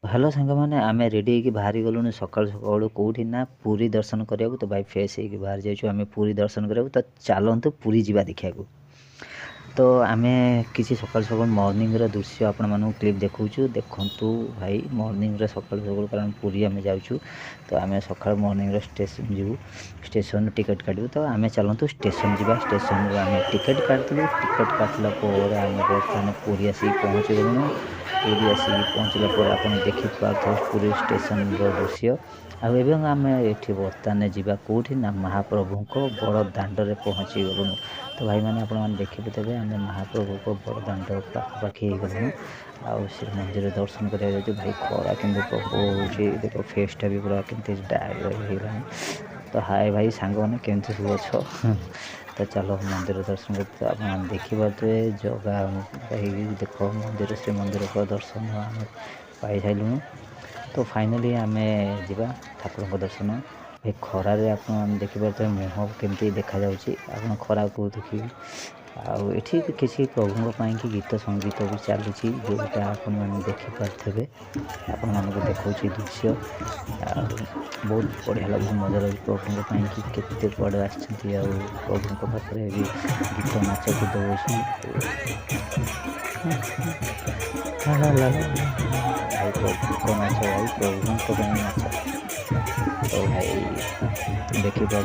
Hello सांगमाने आमे ready होइकी बाहरी गलुनु सकाळु सकाळु कोउठी ना पुरी दर्शन करियाकु तो भाई फ्रेश होइकी बाहर जाइछु आमे पुरी दर्शन करियाकु तो चलंतु पुरी जिबा देखियाकु। तो आमे किसी सकाळु सकाळु मॉर्निंग रो दृश्य आपण मानु क्लिप देखौछु देखंतु भाई मॉर्निंग रो सकाळु सकाळु कारण पुरी आमे जाउछु तो आमे सकाळु मॉर्निंग रो स्टेशन जिवु स्टेशन टिकट काटबु तो आमे चलंतु स्टेशन जिबा स्टेशन रो आमे टिकट काटलु टिकट काटला पोरे आमे बर्तमान पुरी आसी पहुंच गलुनु। पुरी आसी पहुँचला पर आप देखी पार्थ पुरी स्टेशन दृश्य आम ये बर्तमान जावा कौटी ना महाप्रभु को बड़ दाण्ड पहुँची गलुनु। तो भाई मैंने आपने देखिए तेज आम महाप्रभु को बड़ दाण्ड पाखापाखि गलुनु आउ से मंदिर दर्शन करा भाई खरा कि प्रभु देख फेसटा भी पूरा केमती डायला। तो हाय भाई सांग मैंने केमती सब अच्छ तो चलो मंदिर दर्शन करते आप देखिए जगह भाई देख मंदिर श्री मंदिर को दर्शन आम पाई सारूँ। तो फाइनाली आम जा ठाकुर दर्शन भाई खरारे आप देखिए मुह केमती देखा आप खरा को देखिए आठी किसी प्रभु कि गीत संगीत भी चली जोटा आप देखिपे आपण मानक देखा दृश्य बहुत बढ़िया लगे मजा लगे प्रभु कि केते कुआड़े आसछंती प्रभु पाखे भी गीत नाच कूद भाई प्रभु नाच भाई प्रभु नाच तो भाई देखिपे।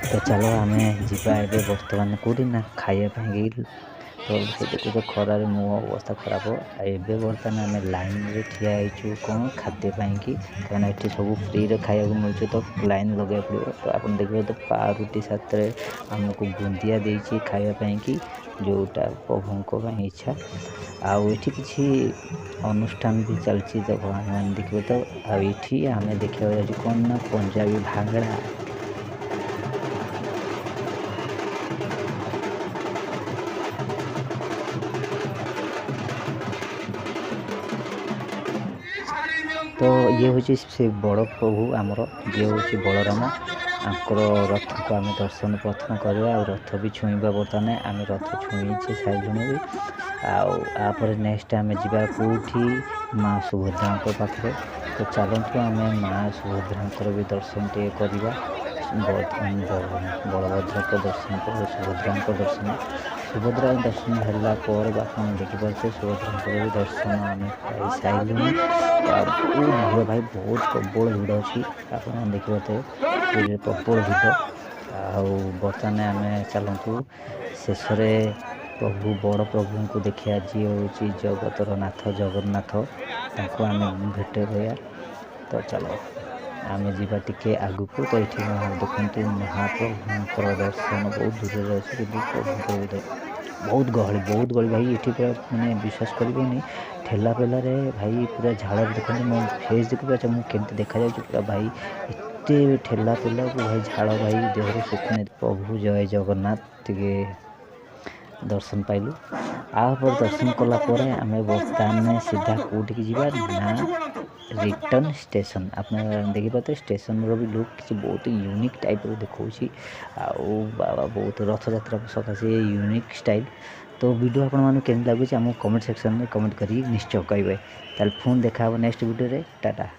तो चलो आम जा बर्तमान कौटी ना खायापी तो से देखो खरार मुह अवस्था खराब एवं बर्तमान आम लाइन रे ठिया होइछु कौन खाद्यपाई कि कहना ये सब फ्री रे खाया मिलूँ तो लाइन लगे पड़ो। तो आप देखिए तो पारुटी साथ आमको बुंदिया देती खायापी कि जोटा प्रभु इच्छा आउ किसी अनुष्ठान भी चलती तो भगवान देखिए। तो आठी आम देखा कौन ना पंजाबी भांगड़ा तो ये हूँ से बड़ प्रभु आमर ये हूँ बलराम आंकर रथ को आम दर्शन प्रथम करवा रथ भी छुईबा बर्तमान आम रथ छुईचे साइलु भी आपर नेक्स्ट आम जा कौटी माँ सुभद्रा पाखे। तो चलतु आम माँ सुभद्रा भी दर्शन टे करवा बलभद्र को दर्शन कर सुभद्रा दर्शन सुभद्रा दर्शन है आप देखिपे सुभद्रा भी दर्शन आम पाई साइलु भाई बहुत प्रबल भिड़ अच्छी आप देखिए पूरी प्रबल भिड़ बर्तमान आम चलतु शेष प्रभु बड़ प्रभु को देखिए जी हूँ जगतर नाथ जगन्नाथ आम भेट गया। तो चलो आम जा टे आगू को तो ये देखते महाप्रभु दर्शन बहुत दूर अच्छे कि प्रभु बहुत गहली भाई ये पूरा मैंने विश्वास करें ठेला पेल भाई पूरा झाड़ देखते मो फेस देखिए मुझे देखा पूरा भाई एत ठेला पेला को भाई झाड़ भाई देहर सुखने प्रभु जय जगन्नाथ टे दर्शन पाइलु आप दर्शन कलापर आम बर्तमान सीधा कौटिक जा ना रिटर्न स्टेशन आप देखिए स्टेशन भी लुक किसी बहुत यूनिक टाइप देखा बाबा बहुत रथ यात्रा सकाशे यूनिक स्टाइल। तो वीडियो आपण केमती लगुच आम कमेंट सेक्शन में कमेंट कर निश्चय कहे। ताल फोन देखा नेक्स्ट वीडियो रे टाटा।